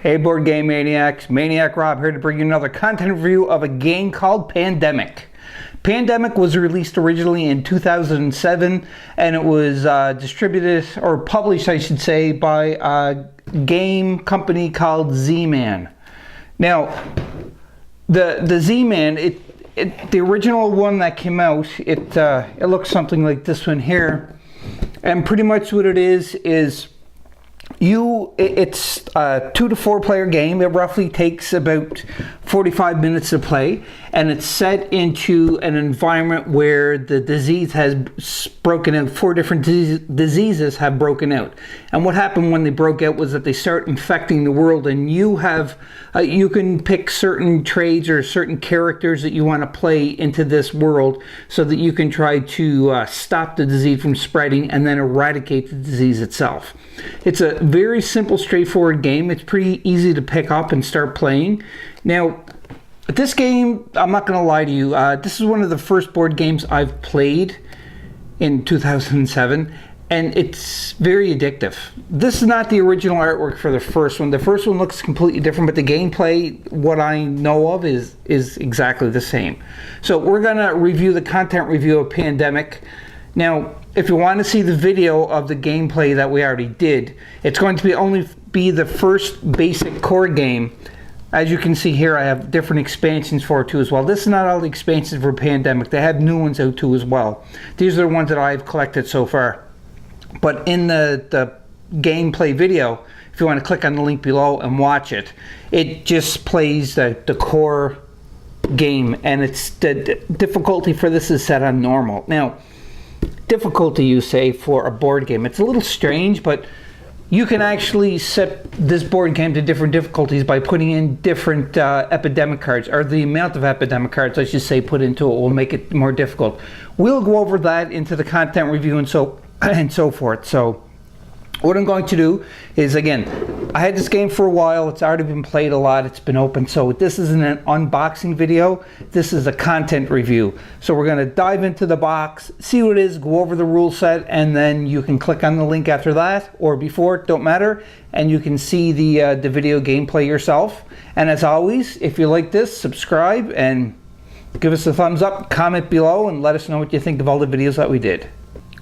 Hey Board Game Maniacs, Maniac Rob here to bring you another content review of a game called Pandemic. Pandemic was released originally in 2007 and it was distributed, or published I should say, by a game company called Z-Man. Now, the Z-Man, the original one that came out, it looks something like this one here. And pretty much what it is it's a 2 to 4 player game. It roughly takes about 45 minutes to play, and it's set into an environment where the disease has broken out. 4 different diseases have broken out, and what happened when they broke out was that they start infecting the world, and you can pick certain trades or certain characters that you want to play into this world so that you can try to stop the disease from spreading and then eradicate the disease itself. It's a very simple, straightforward game. It's pretty easy to pick up and start playing. Now, this game, I'm not going to lie to you, this is one of the first board games I've played in 2007, and it's very addictive. This is not the original artwork for the first one. The first one looks completely different, but the gameplay, what I know of, is exactly the same. So we're going to review the content review of Pandemic. Now, if you want to see the video of the gameplay that we already did, it's going to only be the first basic core game. As you can see here, I have different expansions for it too as well. This is not all the expansions for Pandemic. They have new ones out too as well. These are the ones that I've collected so far. But in the gameplay video, if you want to click on the link below and watch it, it just plays the core game, and it's the difficulty for this is set on normal. Now, difficulty, you say, for a board game, it's a little strange, but you can actually set this board game to different difficulties by putting in different epidemic cards, or the amount of epidemic cards I should say put into it will make it more difficult. We'll go over that into the content review and so forth. So what I'm going to do is, again, I had this game for a while. It's already been played a lot. It's been open. So this isn't an unboxing video. This is a content review. So we're going to dive into the box, see what it is, go over the rule set, and then you can click on the link after that or before, don't matter, and you can see the video gameplay yourself. And as always, if you like this, subscribe and give us a thumbs up, comment below, and let us know what you think of all the videos that we did.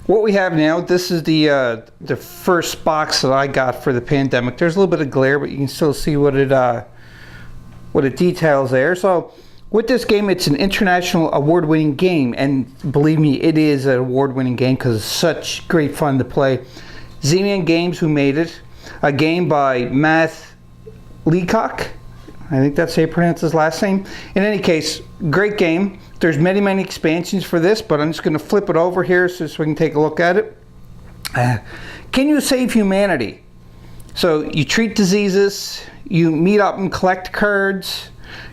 What we have now, this is the first box that I got for the Pandemic. There's a little bit of glare, but you can still see what it details there. So with this game, it's an international award-winning game, and believe me, it is an award-winning game because it's such great fun to play. Z-Man Games, who made it, a game by Matt Leacock. I think that's how you pronounce his last name. In any case, great game. There's many expansions for this, but I'm just going to flip it over here so we can take a look at it. Can you save humanity? So you treat diseases, you meet up and collect cards,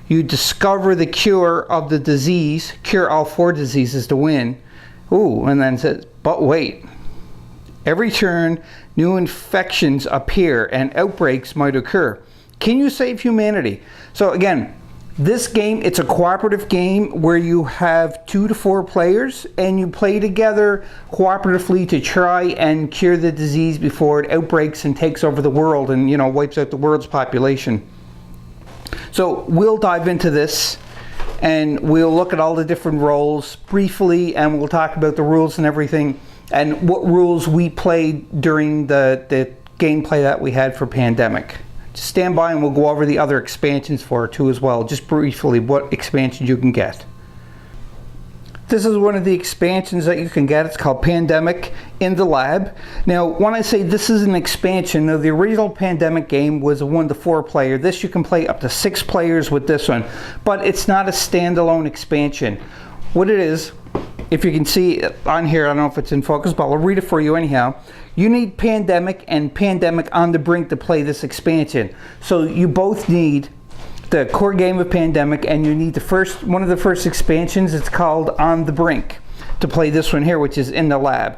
you discover the cure of the disease, cure all 4 diseases to win. Ooh, and then it says, but wait. Every turn, new infections appear and outbreaks might occur. Can you save humanity? So again, this game, it's a cooperative game where you have 2 to 4 players and you play together cooperatively to try and cure the disease before it outbreaks and takes over the world and, you know, wipes out the world's population. So we'll dive into this and we'll look at all the different roles briefly, and we'll talk about the rules and everything and what rules we played during the gameplay that we had for Pandemic. Just stand by and we'll go over the other expansions for it too as well, just briefly what expansions you can get. This is one of the expansions that you can get. It's called Pandemic in the Lab. Now, when I say this is an expansion, the original Pandemic game was a 1 to 4 player. This you can play up to 6 players with this one, but it's not a standalone expansion. What it is, if you can see on here, I don't know if it's in focus, but I'll read it for you anyhow. You need Pandemic and Pandemic on the Brink to play this expansion. So you both need the core game of Pandemic, and you need one of the first expansions. It's called On the Brink to play this one here, which is in the lab.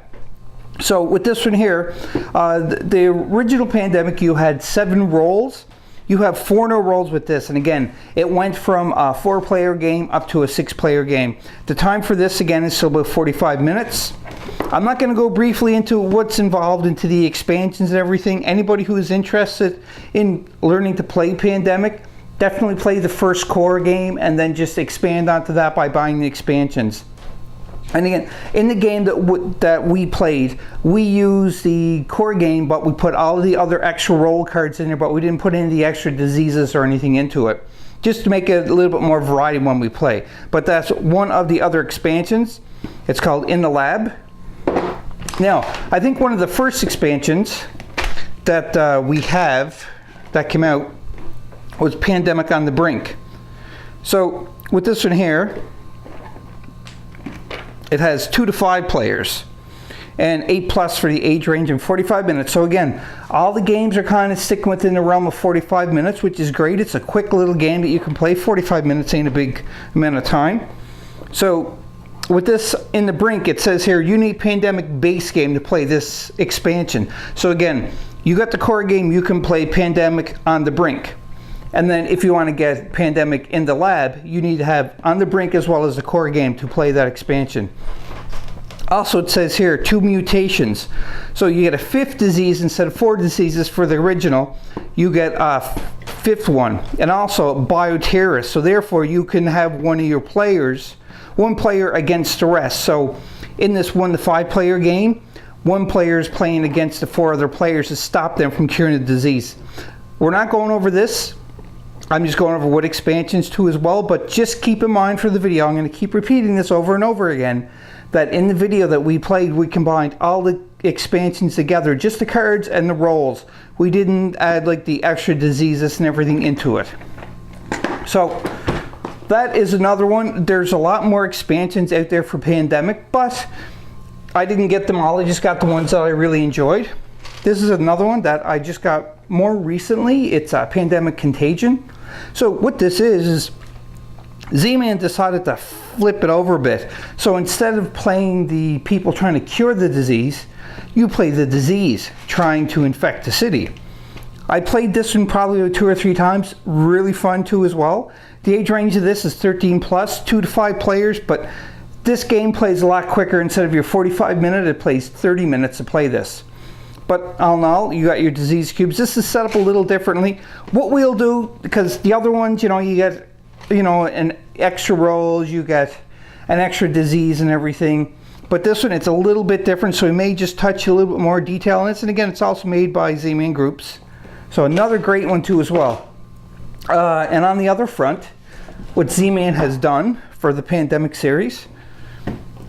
So with this one here, the original Pandemic, you had 7 roles. You have 4 no rolls with this, and again, it went from a 4-player game up to a 6-player game. The time for this, again, is still about 45 minutes. I'm not going to go briefly into what's involved into the expansions and everything. Anybody who is interested in learning to play Pandemic, definitely play the first core game and then just expand onto that by buying the expansions. And again, in the game that we played, we used the core game, but we put all of the other extra roll cards in there, but we didn't put any of the extra diseases or anything into it, just to make it a little bit more variety when we play. But that's one of the other expansions. It's called In the Lab. Now, I think one of the first expansions that we have that came out was Pandemic on the Brink. So with this one here, it has 2 to 5 players and 8+ for the age range and 45 minutes. So again, all the games are kind of sticking within the realm of 45 minutes, which is great. It's a quick little game that you can play. 45 minutes ain't a big amount of time. So with this In the Brink, it says here, you need Pandemic base game to play this expansion. So again, you got the core game, you can play Pandemic on the Brink. And then if you want to get Pandemic in the Lab, you need to have On the Brink as well as the core game to play that expansion. Also, it says here 2 mutations. So you get a 5th disease instead of 4 diseases for the original. You get a 5th one. And also bioterrorist. So therefore you can have one player against the rest. So in this 1 to 5 player game, 1 player is playing against the 4 other players to stop them from curing the disease. We're not going over this. I'm just going over what expansions too as well, but just keep in mind for the video, I'm going to keep repeating this over and over again, that in the video that we played, we combined all the expansions together, just the cards and the rolls. We didn't add like the extra diseases and everything into it. So that is another one. There's a lot more expansions out there for Pandemic, but I didn't get them all. I just got the ones that I really enjoyed. This is another one that I just got more recently. It's Pandemic Contagion. So what this is Z-Man decided to flip it over a bit. So instead of playing the people trying to cure the disease, you play the disease trying to infect the city. I played this one probably 2 or 3 times. Really fun too as well. The age range of this is 13+, 2 to 5 players, but this game plays a lot quicker. Instead of your 45 minute, it plays 30 minutes to play this. But all in all, you got your disease cubes. This is set up a little differently. What we'll do, because the other ones, you get, an extra rolls, you get an extra disease and everything. But this one, it's a little bit different, so we may just touch a little bit more detail on this. And again, it's also made by Z-Man Groups. So another great one too as well. And on the other front, what Z-Man has done for the Pandemic series,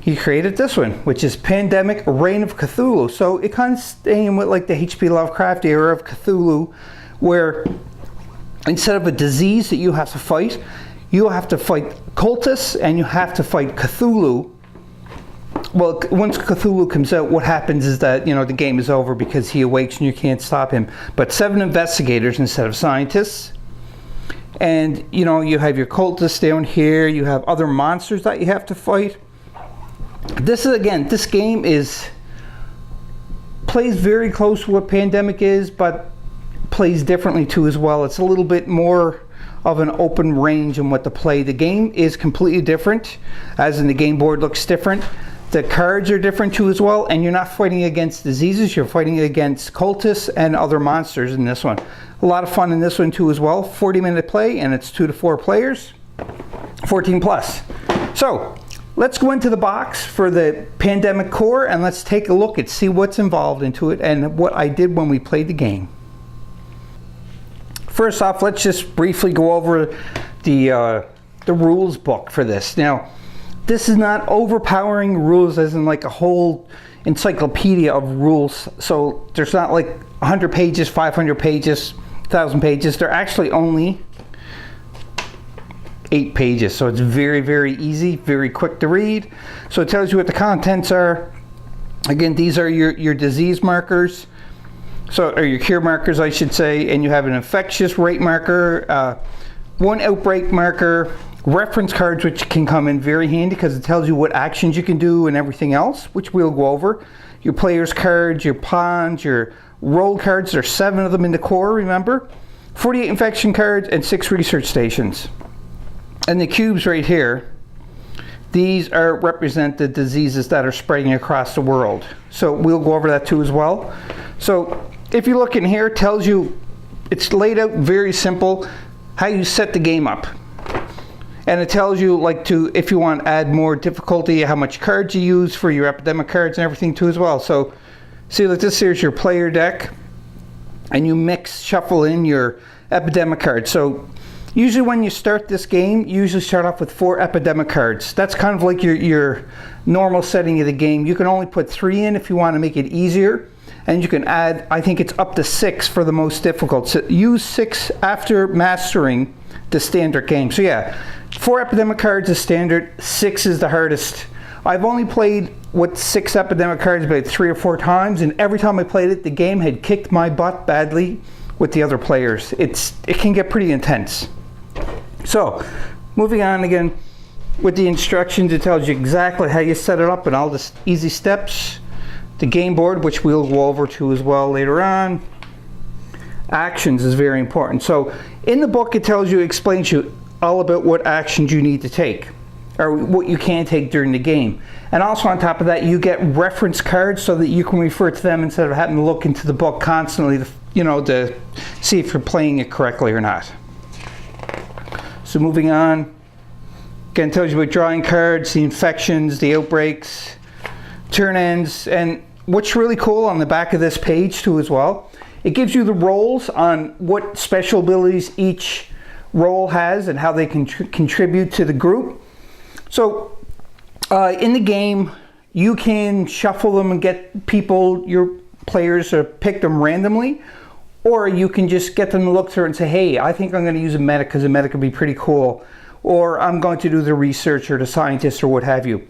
he created this one, which is Pandemic Reign of Cthulhu. So it kind of staying with like the H.P. Lovecraft era of Cthulhu, where instead of a disease that you have to fight cultists and you have to fight Cthulhu. Well, once Cthulhu comes out, what happens is that, the game is over because he awakes and you can't stop him. But 7 investigators instead of scientists. And, you have your cultists down here. You have other monsters that you have to fight. This game plays very close to what Pandemic is, but plays differently too as well. It's a little bit more of an open range in what to play. The game is completely different, as in the game board looks different. The cards are different too as well, and you're not fighting against diseases, you're fighting against cultists and other monsters in this one. A lot of fun in this one too as well. 40-minute play, and it's 2 to 4 players, 14+. So let's go into the box for the Pandemic core and let's take a look and see what's involved into it and what I did when we played the game. First off, let's just briefly go over the rules book for this. Now, this is not overpowering rules as in like a whole encyclopedia of rules. So there's not like 100 pages, 500 pages, 1,000 pages. They're actually only 8 pages. So it's very, very easy, very quick to read. So it tells you what the contents are. Again, these are your disease markers. Or your cure markers, I should say. And you have an infectious rate marker, 1 outbreak marker, reference cards, which can come in very handy because it tells you what actions you can do and everything else, which we'll go over. Your players cards, your pawns, your roll cards. There's 7 of them in the core, remember. 48 infection cards, and 6 research stations. And the cubes right here, these represent the diseases that are spreading across the world. So we'll go over that too as well. So if you look in here, it tells you, it's laid out very simple, how you set the game up. And it tells you like if you want to add more difficulty, how much cards you use for your epidemic cards and everything too as well. So see, like this here's your player deck, and you shuffle in your epidemic cards. So usually when you start this game, you usually start off with 4 epidemic cards. That's kind of like your normal setting of the game. You can only put 3 in if you want to make it easier. And you can add, I think it's up to 6 for the most difficult. So use 6 after mastering the standard game. So yeah, 4 epidemic cards is standard, 6 is the hardest. I've only played with 6 epidemic cards about 3 or 4 times, and every time I played it, the game had kicked my butt badly with the other players. It can get pretty intense. So, moving on again with the instructions, it tells you exactly how you set it up and all the easy steps. The game board, which we'll go over to as well later on. Actions is very important. So in the book, it explains you all about what actions you need to take, or what you can take during the game. And also on top of that, you get reference cards so that you can refer to them instead of having to look into the book constantly to see if you're playing it correctly or not. So moving on, again, it tells you about drawing cards, the infections, the outbreaks, turn ends, and what's really cool on the back of this page too as well, it gives you the roles on what special abilities each role has and how they can contribute to the group. So in the game, you can shuffle them and get your players to pick them randomly, or you can just get them to look through it and say, hey, I think I'm going to use a medic because a medic would be pretty cool, or I'm going to do the research or the scientist or what have you.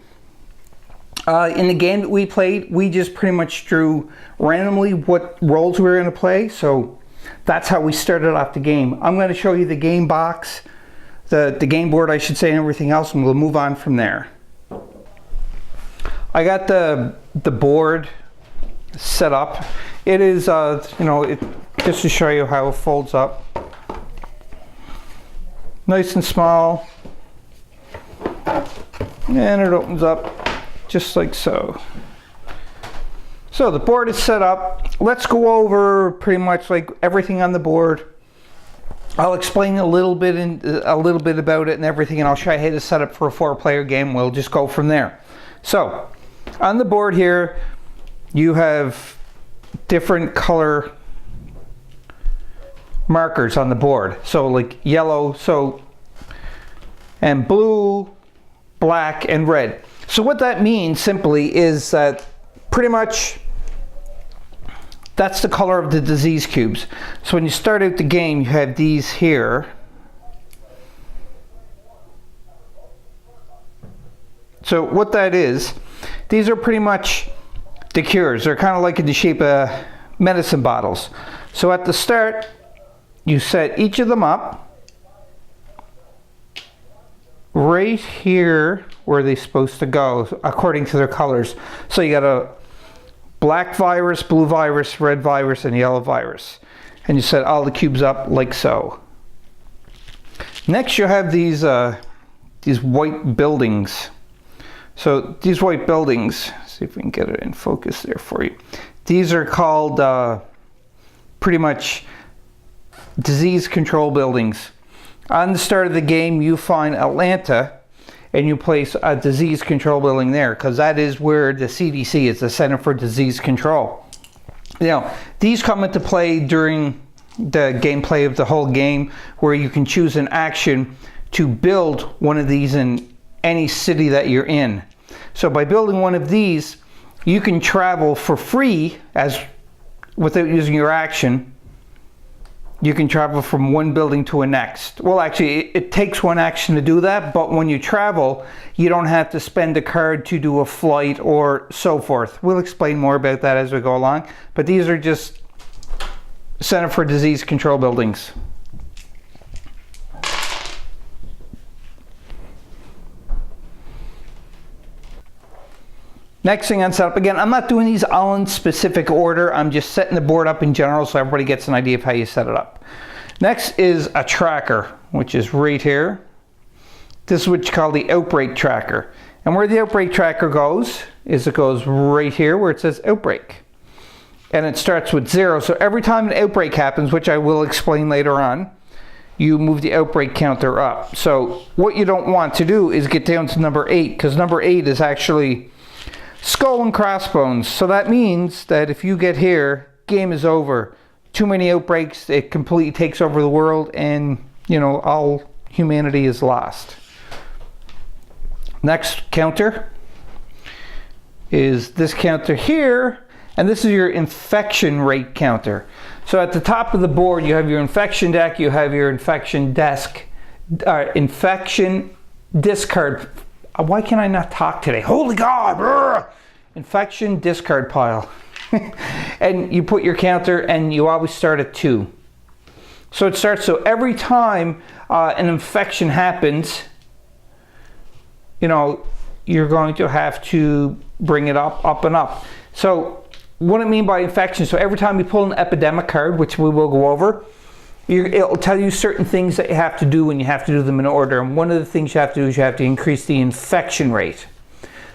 In the game that we played, we just pretty much drew randomly what roles we were going to play. So that's how we started off the game. I'm going to show you the game box, the game board, I should say, and everything else, and we'll move on from there. I got the board set up. It is, just to show you how it folds up. Nice and small. And it opens up just like so. So the board is set up. Let's go over pretty much like everything on the board. I'll explain a little bit about it and everything, and I'll show you how to set up for a 4-player game. We'll just go from there. So on the board here, you have different color markers on the board. So like yellow, and blue, black, and red. So what that means simply is that pretty much that's the color of the disease cubes. So when you start out the game, you have these here. So what that is, these are pretty much the cures. They're kind of like in the shape of medicine bottles. So at the start, you set each of them up right here where they're supposed to go according to their colors. So you got a black virus, blue virus, red virus, and yellow virus. And you set all the cubes up like so. Next you have these white buildings. So these white buildings, see if we can get it in focus there for you. These are called pretty much disease control buildings. On the start of the game, you find Atlanta, and you place a disease control building there, because that is where the CDC is, the Center for Disease Control. These come into play during the gameplay of the whole game, where you can choose an action to build one of these in any city that you're in. So by building one of these, you can travel for free without using your action. You can travel from one building to a next. Well, actually, it takes one action to do that, but when you travel, you don't have to spend a card to do a flight or so forth. We'll explain more about that as we go along, but these are just Center for Disease Control buildings. Next thing on setup, again, I'm not doing these all in specific order. I'm just setting the board up in general so everybody gets an idea of how you set it up. Next is a tracker, which is right here. This is what you call the outbreak tracker. And where the outbreak tracker goes is it goes right here where it says outbreak. And it starts with 0. So every time an outbreak happens, which I will explain later on, you move the outbreak counter up. So what you don't want to do is get down to number 8, because number 8 is actually skull and crossbones. So that means that if you get here, game is over. Too many outbreaks, it completely takes over the world, and you know, all humanity is lost. Next counter is this counter here, and this is your infection rate counter. So at the top of the board you have your infection deck, you have your infection desk, infection discard. Why can I not talk today? Holy God! Brr! Infection discard pile. And you put your counter, and you always start at 2. So it starts, so every time an infection happens, you know, you're going to have to bring it up and up. So what I mean by infection, so every time you pull an epidemic card, which we will go over, it'll tell you certain things that you have to do, and you have to do them in order. And one of the things you have to do is you have to increase the infection rate.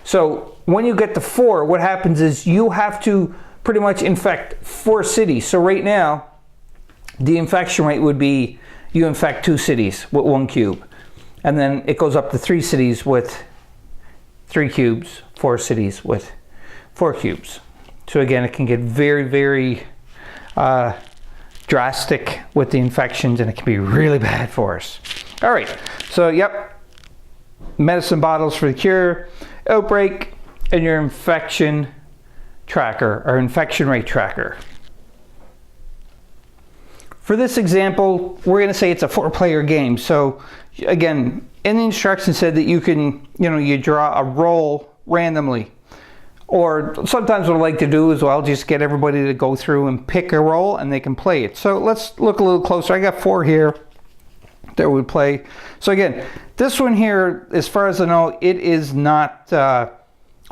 So when you get to 4, what happens is you have to pretty much infect 4 cities. So right now, the infection rate would be you infect 2 cities with 1 cube. And then it goes up to 3 cities with 3 cubes, 4 cities with 4 cubes. So again, it can get very, very drastic with the infections, and it can be really bad for us. All right, so yep, medicine bottles for the cure, outbreak, and your infection tracker or infection rate tracker. For this example, we're going to say it's a 4-player game. So again, in the instructions said that you can, you draw a roll randomly. Or sometimes what I like to do is I'll just get everybody to go through and pick a roll, and they can play it. So let's look a little closer. I got 4 here that would play. So again, this one here, as far as I know, it is not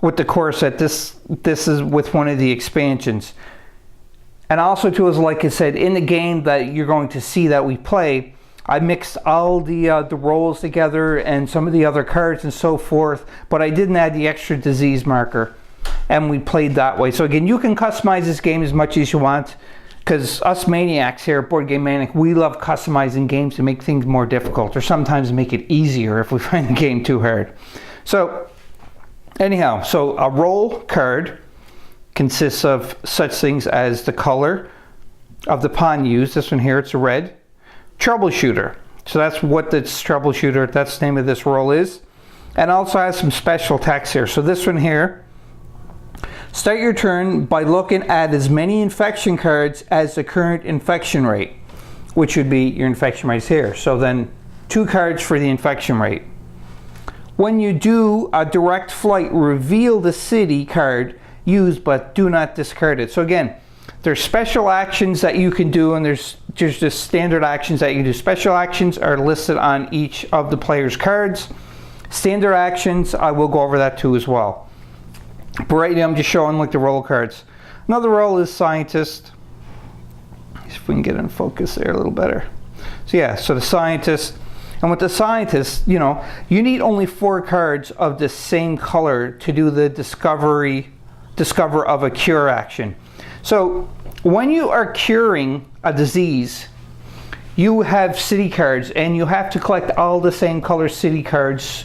with the core set. This is with one of the expansions. And also too, is like I said, in the game that you're going to see that we play, I mixed all the rolls together and some of the other cards and so forth, but I didn't add the extra disease marker, and we played that way. So again, you can customize this game as much as you want, because us maniacs here at Board Game Maniac, we love customizing games to make things more difficult, or sometimes make it easier if we find the game too hard. So anyhow, so a roll card consists of such things as the color of the pawn used. This one here, it's a red. Troubleshooter. So that's what this troubleshooter, that's the name of this roll is. And also has some special text here. So this one here, start your turn by looking at as many infection cards as the current infection rate, which would be your infection rates here. So then 2 cards for the infection rate. When you do a direct flight, reveal the city card used, but do not discard it. So again, there's special actions that you can do, and there's just standard actions that you do. Special actions are listed on each of the player's cards. Standard actions, I will go over that too as well. But right now I'm just showing like the roll cards. Another roll is scientist. If we can get in focus there a little better. So yeah, so the scientist. And with the scientist, you need only 4 cards of the same color to do the discover of a cure action. So when you are curing a disease, you have city cards, and you have to collect all the same color city cards,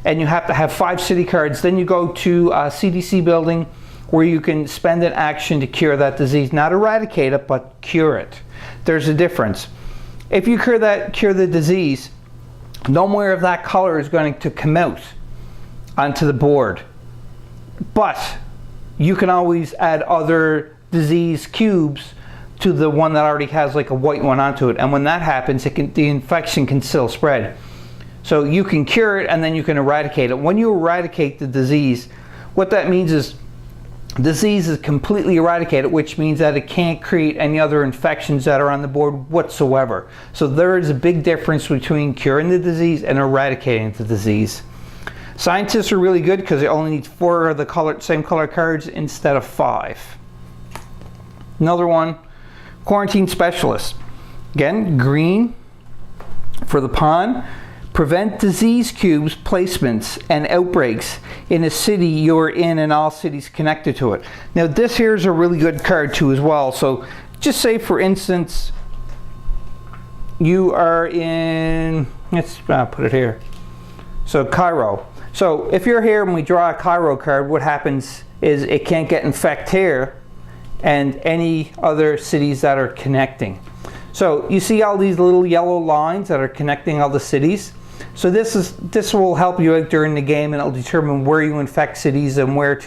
and you have to have 5 city cards. Then you go to a CDC building where you can spend an action to cure that disease. Not eradicate it, but cure it. There's a difference. If you cure the disease, no more of that color is going to come out onto the board. But you can always add other disease cubes to the one that already has like a white one onto it. And when that happens, the infection can still spread. So you can cure it, and then you can eradicate it. When you eradicate the disease, what that means is disease is completely eradicated, which means that it can't create any other infections that are on the board whatsoever. So there is a big difference between curing the disease and eradicating the disease. Scientists are really good because they only need 4 of the same color cards instead of 5. Another one, quarantine specialist. Again, green for the pawn. Prevent disease cubes placements and outbreaks in a city you're in and all cities connected to it. Now this here is a really good card too as well. So just say for instance you are in, let's put it here. So Cairo. So if you're here and we draw a Cairo card, what happens is it can't get infect here and any other cities that are connecting. So you see all these little yellow lines that are connecting all the cities. So this will help you out during the game, and it'll determine where you infect cities and where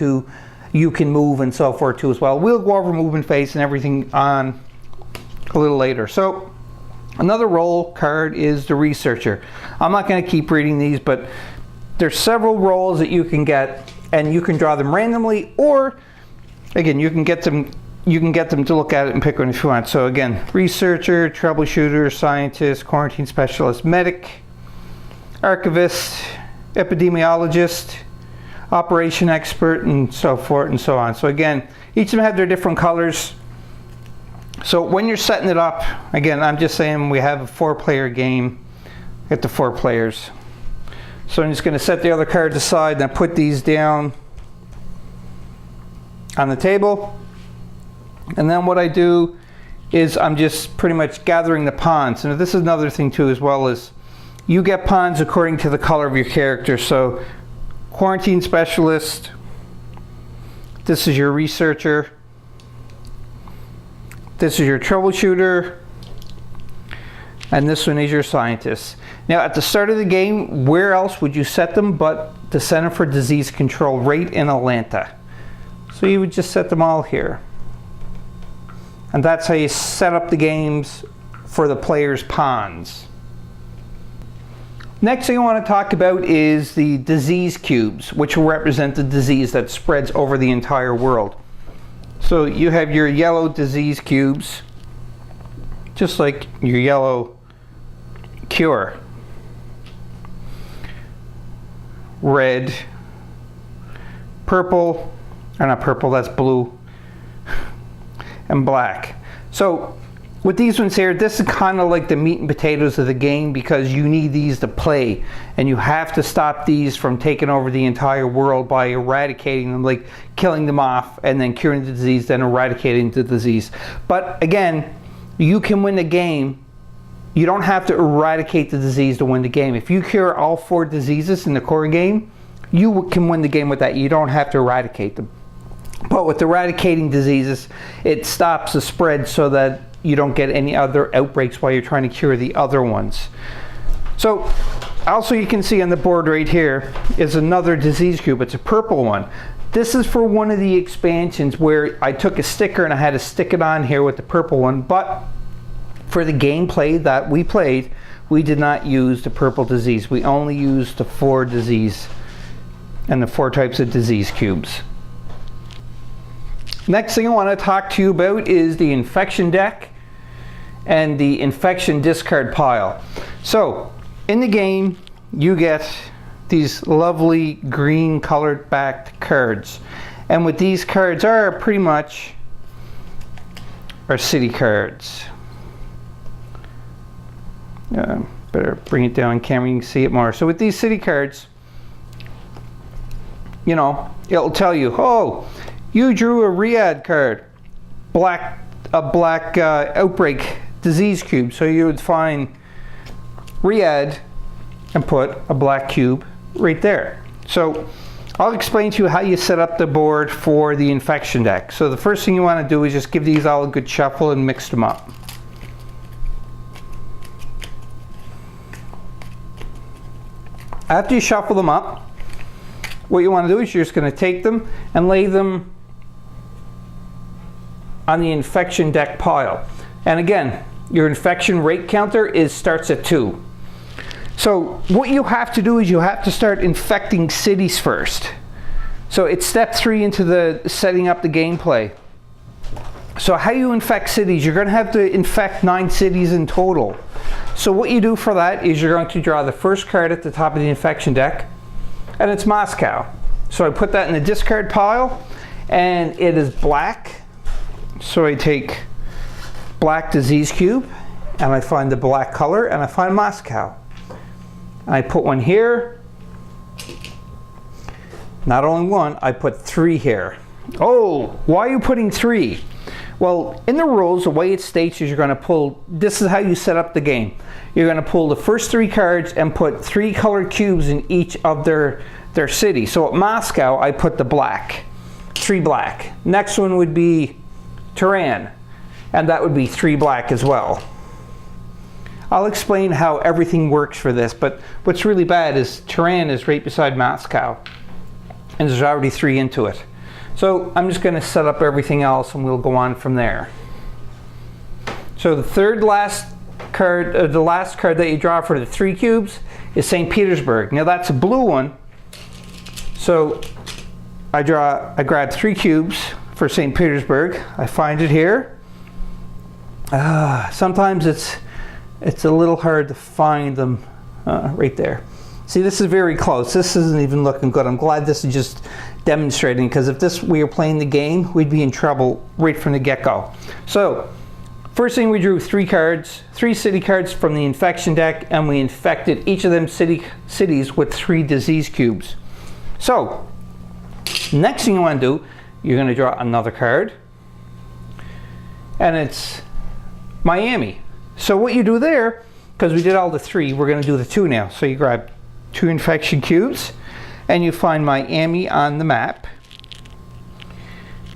you can move and so forth too as well. We'll go over movement phase and everything on a little later. So another role card is the researcher. I'm not going to keep reading these, but there's several roles that you can get, and you can draw them randomly, or again you can get them to look at it and pick one if you want. So again, researcher, troubleshooter, scientist, quarantine specialist, medic, archivist, epidemiologist, operation expert, and so forth and so on. So again, each of them have their different colors. So when you're setting it up, again, I'm just saying we have a 4-player game. Get the 4 players. So I'm just going to set the other cards aside and put these down on the table. And then what I do is I'm just pretty much gathering the pawns. And this is another thing too as well, is you get pawns according to the color of your character. So quarantine specialist, this is your researcher, this is your troubleshooter, and this one is your scientist. Now at the start of the game, where else would you set them but the Center for Disease Control right in Atlanta? So you would just set them all here. And that's how you set up the games for the players' pawns. Next thing I want to talk about is the disease cubes, which will represent the disease that spreads over the entire world. So you have your yellow disease cubes, just like your yellow cure. Red, purple, or not purple, that's blue, and black. So with these ones here, this is kind of like the meat and potatoes of the game, because you need these to play, and you have to stop these from taking over the entire world by eradicating them, like killing them off and then curing the disease, then eradicating the disease. But again, you can win the game. You don't have to eradicate the disease to win the game. If you cure all 4 diseases in the core game, you can win the game with that. You don't have to eradicate them. But with eradicating diseases, it stops the spread so that you don't get any other outbreaks while you're trying to cure the other ones. So also you can see on the board right here is another disease cube. It's a purple one. This is for one of the expansions where I took a sticker and I had to stick it on here with the purple one, but for the gameplay that we played, we did not use the purple disease. We only used the 4 disease and the 4 types of disease cubes. Next thing I want to talk to you about is the infection deck and the infection discard pile. So in the game you get these lovely green colored backed cards, and what these cards are pretty much are city cards. Better bring it down camera, you can see it more. So with these city cards, you know, it'll tell you, oh, you drew a Riyadh card, a black outbreak disease cube. So you would find Riyadh and put a black cube right there. So I'll explain to you how you set up the board for the infection deck. So the first thing you want to do is just give these all a good shuffle and mix them up. After you shuffle them up, what you want to do is you're just going to take them and lay them on the infection deck pile. And again, your infection rate counter starts at 2. So what you have to do is you have to start infecting cities first. So it's step 3 into the setting up the gameplay. So how you infect cities, you're going to have to infect 9 cities in total. So what you do for that is you're going to draw the first card at the top of the infection deck, and it's Moscow. So I put that in the discard pile, and it is black. So I take black disease cube and I find the black color, and I find Moscow. I put one here. Not only one, I put 3 here. Oh, why are you putting 3? Well, in the rules, the way it states is you're going to pull, this is how you set up the game. You're going to pull the first 3 cards and put 3 colored cubes in each of their city. So at Moscow, I put the black, 3 black. Next one would be Tehran, and that would be 3 black as well. I'll explain how everything works for this, but what's really bad is Tehran is right beside Moscow, and there's already 3 into it. So I'm just going to set up everything else and we'll go on from there. So the last card that you draw for the 3 cubes is St. Petersburg. Now that's a blue one. So I grab 3 cubes for St. Petersburg. I find it here. Sometimes it's a little hard to find them right there. See, this is very close. This isn't even looking good. I'm glad this is just demonstrating, because if we were playing the game, we'd be in trouble right from the get-go. So, first thing, we drew 3 cards, 3 city cards from the infection deck, and we infected each of them cities with 3 disease cubes. So, next thing you want to do, you're going to draw another card, and it's Miami. So what you do there, because we did all the 3, we're going to do the 2 now. So you grab 2 infection cubes, and you find Miami on the map.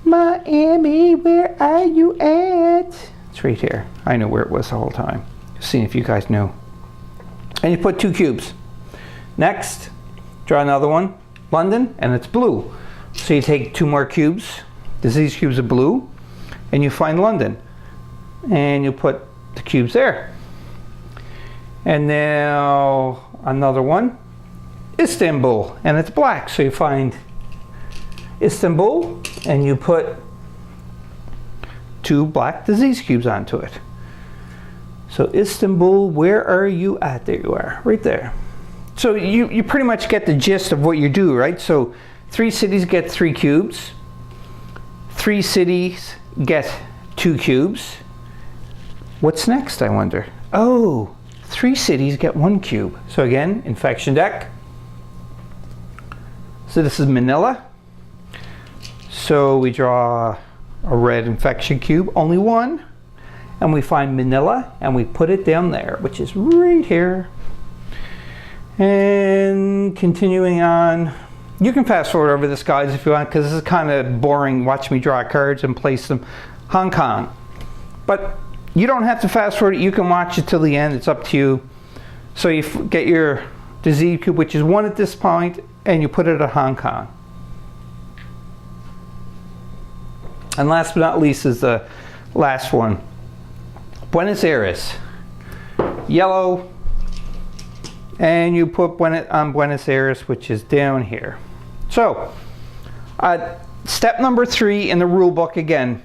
Miami, where are you at? It's right here. I know where it was the whole time. Seeing if you guys knew. And you put 2 cubes. Next, draw another one, London, and it's blue. So you take 2 more cubes, disease cubes are blue, and you find London. And you put the cubes there. And now another one, Istanbul, and it's black. So you find Istanbul and you put 2 black disease cubes onto it. So Istanbul, where are you at? There you are, right there. So you pretty much get the gist of what you do, right? So 3 cities get 3 cubes, 3 cities get 2 cubes. What's next, I wonder? Oh, 3 cities get 1 cube. So again, infection deck. So this is Manila. So we draw a red infection cube, only 1. And we find Manila and we put it down there, which is right here. And continuing on, you can fast forward over this, guys, if you want, because this is kind of boring. Watch me draw cards and place them. Hong Kong. But you don't have to fast forward it. You can watch it till the end. It's up to you. So you get your disease cube, which is 1 at this point, and you put it at Hong Kong. And last but not least is the last one. Buenos Aires. Yellow. And you put on Buenos Aires, which is down here. So, step number 3 in the rule book again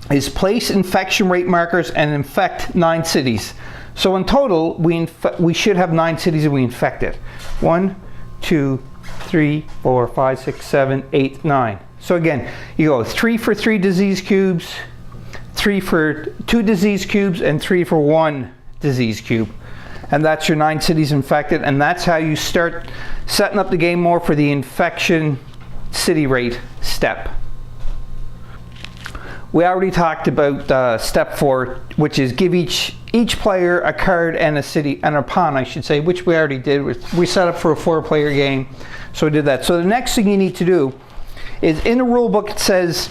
is place infection rate markers and infect 9 cities. So in total, we should have 9 cities that we infected. 1, 2, 3, 4, 5, 6, 7, 8, 9. So again, you go 3 for 3 disease cubes, 3 for 2 disease cubes, and 3 for 1 disease cube. And that's your 9 cities infected, and that's how you start setting up the game more for the infection city rate step. We already talked about step 4, which is give each player a card and a city, and a pawn, I should say, which we already did. We set up for a 4-player game, so we did that. So the next thing you need to do is, in the rule book it says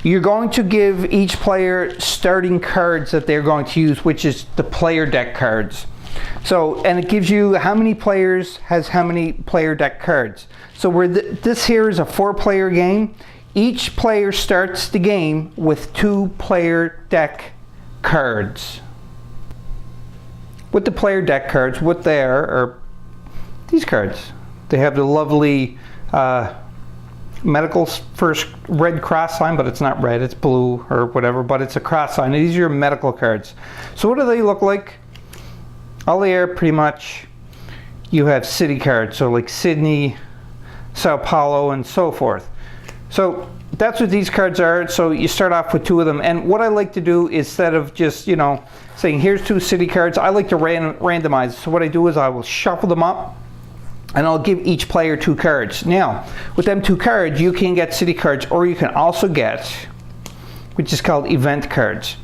you're going to give each player starting cards that they're going to use, which is the player deck cards. So, and it gives you how many players has how many player deck cards. So this here is a 4-player game. Each player starts the game with 2 player deck cards. With the player deck cards, what they are these cards. They have the lovely medical first red cross sign, but it's not red, it's blue or whatever, but it's a cross sign. These are your medical cards. So what do they look like? All they are pretty much, you have city cards, so like Sydney, Sao Paulo, and so forth. So that's what these cards are. So you start off with 2 of them. And what I like to do, instead of just, you know, saying here's 2 city cards, I like to randomize. So what I do is I will shuffle them up and I'll give each player 2 cards. Now, with them 2 cards, you can get city cards, or you can also get, which is called event cards.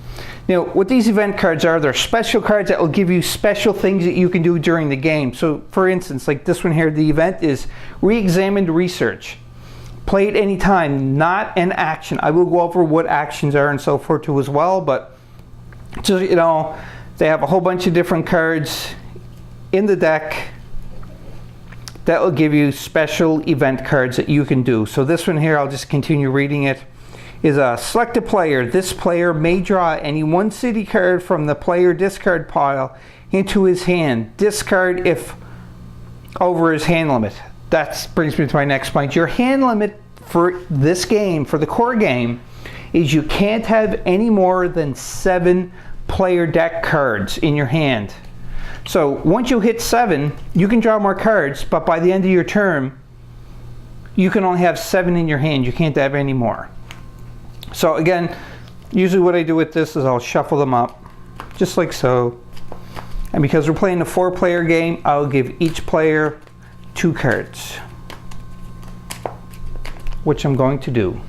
Now, what these event cards are, they're special cards that will give you special things that you can do during the game. So, for instance, like this one here, the event is re-examined research. Play at any time, not an action. I will go over what actions are and so forth too as well, but just, you know, they have a whole bunch of different cards in the deck that will give you special event cards that you can do. So this one here, I'll just continue reading it, is a select a player. This player may draw any 1 city card from the player discard pile into his hand. Discard if over his hand limit. That brings me to my next point. Your hand limit for this game, for the core game, is you can't have any more than 7 player deck cards in your hand. So once you hit 7, you can draw more cards, but by the end of your turn, you can only have 7 in your hand. You can't have any more. So again, usually what I do with this is I'll shuffle them up, just like so. And because we're playing a 4-player game, I'll give each player 2 cards, which I'm going to do.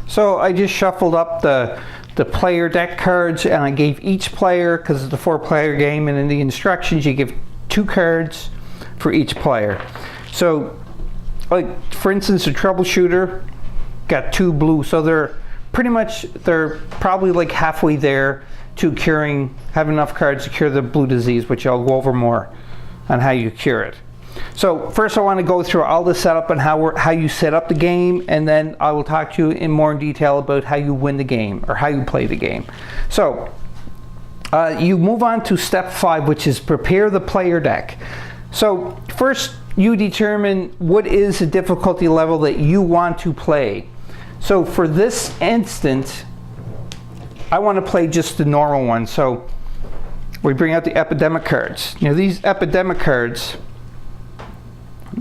So I just shuffled up the player deck cards, and I gave each player, because it's a 4-player game, and in the instructions you give 2 cards for each player. So, like for instance, a troubleshooter got 2 blue, so they're probably like halfway there to having enough cards to cure the blue disease, which I'll go over more on how you cure it. So first I want to go through all the setup and how you set up the game, and then I will talk to you in more detail about how you win the game or how you play the game. So you move on to step 5, which is prepare the player deck. So first you determine what is the difficulty level that you want to play. So for this instance, I want to play just the normal one. So we bring out the epidemic cards. Now these epidemic cards,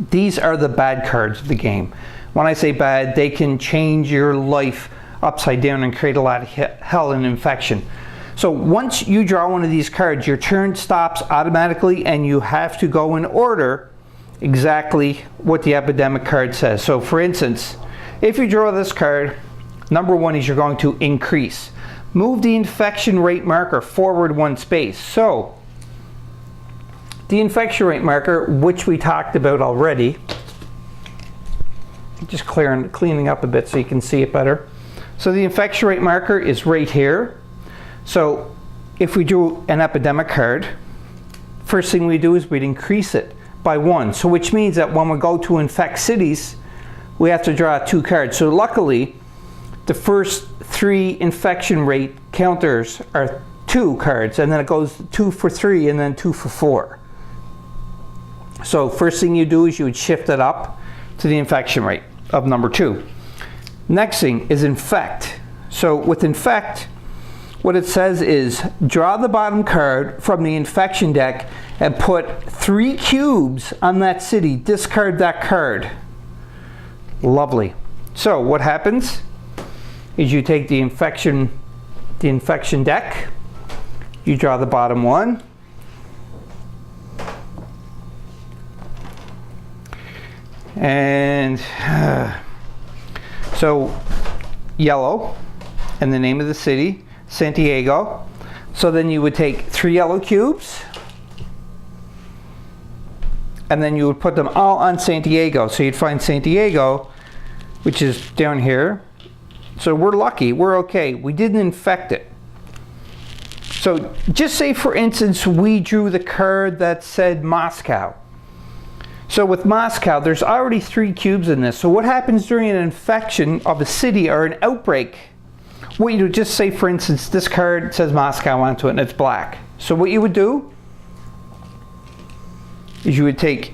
these are the bad cards of the game. When I say bad, they can change your life upside down and create a lot of hell and infection. So once you draw one of these cards, your turn stops automatically, and you have to go in order exactly what the epidemic card says. So for instance, if you draw this card, number 1 is you're going to increase. Move the infection rate marker forward 1 space. So the infection rate marker, which we talked about already, just cleaning up a bit so you can see it better. So the infection rate marker is right here. So if we drew an epidemic card, first thing we do is we'd increase it by 1. So which means that when we go to infect cities, we have to draw 2 cards. So luckily, the first 3 infection rate counters are 2 cards, and then it goes 2 for 3 and then 2 for 4. So first thing you do is you would shift it up to the infection rate of number 2. Next thing is infect. So with infect, what it says is draw the bottom card from the infection deck and put 3 cubes on that city. Discard that card. Lovely. So what happens is you take the infection deck, you draw the bottom one, and so yellow, and the name of the city, Santiago. So then you would take 3 yellow cubes, and then you would put them all on Santiago. So you'd find Santiago, which is down here. So we're lucky, we're okay. We didn't infect it. So just say, for instance, we drew the card that said Moscow. So with Moscow, there's already 3 cubes in this. So what happens during an infection of a city or an outbreak? What you would just say, for instance, this card says Moscow onto it and it's black. So what you would do is you would take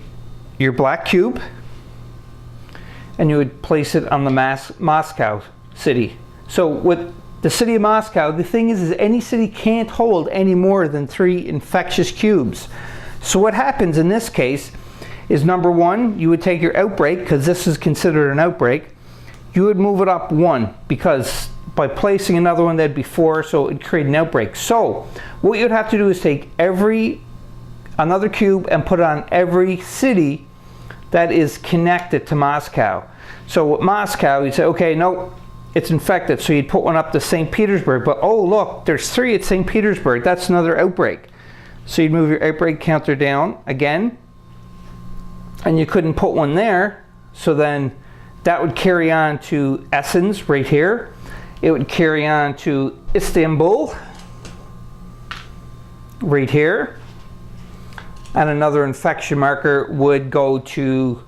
your black cube and you would place it on the Moscow city. So with the city of Moscow, the thing is any city can't hold any more than 3 infectious cubes. So what happens in this case is number one, you would take your outbreak, because this is considered an outbreak. You would move it up one, because by placing another one that'd be 4, so it would create an outbreak. So what you'd have to do is take another cube and put it on every city that is connected to Moscow. So with Moscow, you'd say, okay, no, it's infected. So you'd put one up to St. Petersburg, but oh look, there's 3 at St. Petersburg. That's another outbreak. So you'd move your outbreak counter down again, and you couldn't put one there. So then that would carry on to Essence right here. It would carry on to Istanbul right here. And another infection marker would go to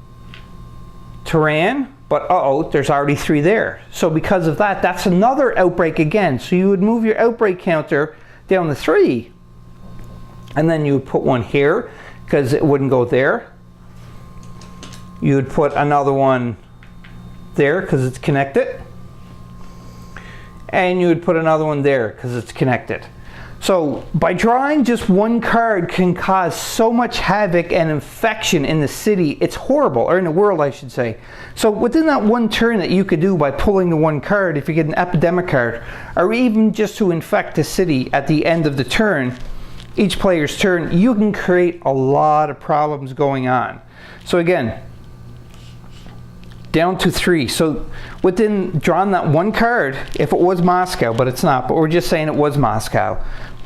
Tehran, but uh-oh, there's already 3 there. So because of that, that's another outbreak again. So you would move your outbreak counter down to 3. And then you would put one here, because it wouldn't go there. You would put another one there, because it's connected. And you would put another one there, because it's connected. So by drawing just one card can cause so much havoc and infection in the city. It's horrible, or in the world I should say. So within that one turn that you could do by pulling the one card, if you get an epidemic card, or even just to infect the city at the end of the turn, each player's turn, you can create a lot of problems going on. So again, down to 3. So within drawing that one card, if it was Moscow, but it's not, but we're just saying it was Moscow,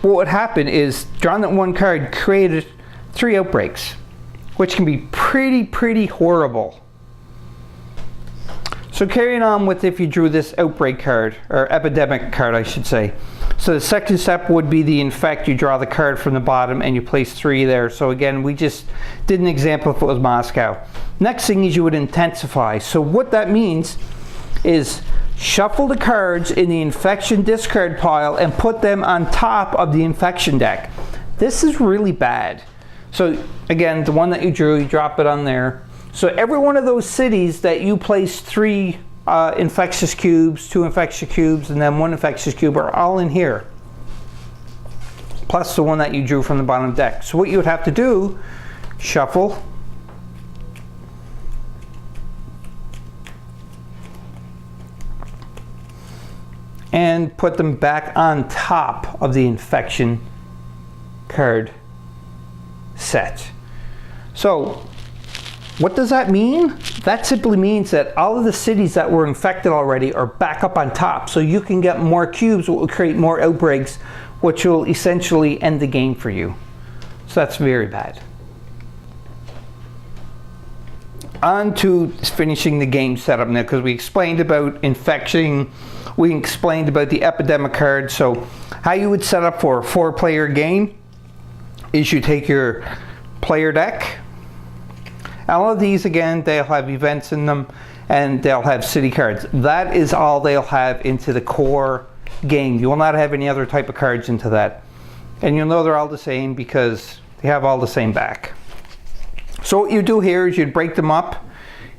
what would happen is drawing that one card created 3 outbreaks, which can be pretty horrible. So carrying on with if you drew this outbreak card, or epidemic card I should say. So the second step would be the infect. You draw the card from the bottom and you place 3 there. So again, we just did an example if it was Moscow. Next thing is you would intensify. So what that means is shuffle the cards in the infection discard pile and put them on top of the infection deck. This is really bad. So again, the one that you drew, you drop it on there. So every one of those cities that you place 3 infectious cubes, 2 infectious cubes, and then 1 infectious cube are all in here. Plus the one that you drew from the bottom deck. So what you would have to do, shuffle. And put them back on top of the infection card set. So what does that mean? That simply means that all of the cities that were infected already are back up on top. So you can get more cubes, which will create more outbreaks, which will essentially end the game for you. So that's very bad. On to finishing the game setup now, because we explained about infection, we explained about the epidemic card. So how you would set up for a 4-player game is you take your player deck. All of these, again, they'll have events in them, and they'll have city cards. That is all they'll have into the core game. You will not have any other type of cards into that. And you'll know they're all the same because they have all the same back. So what you do here is you'd break them up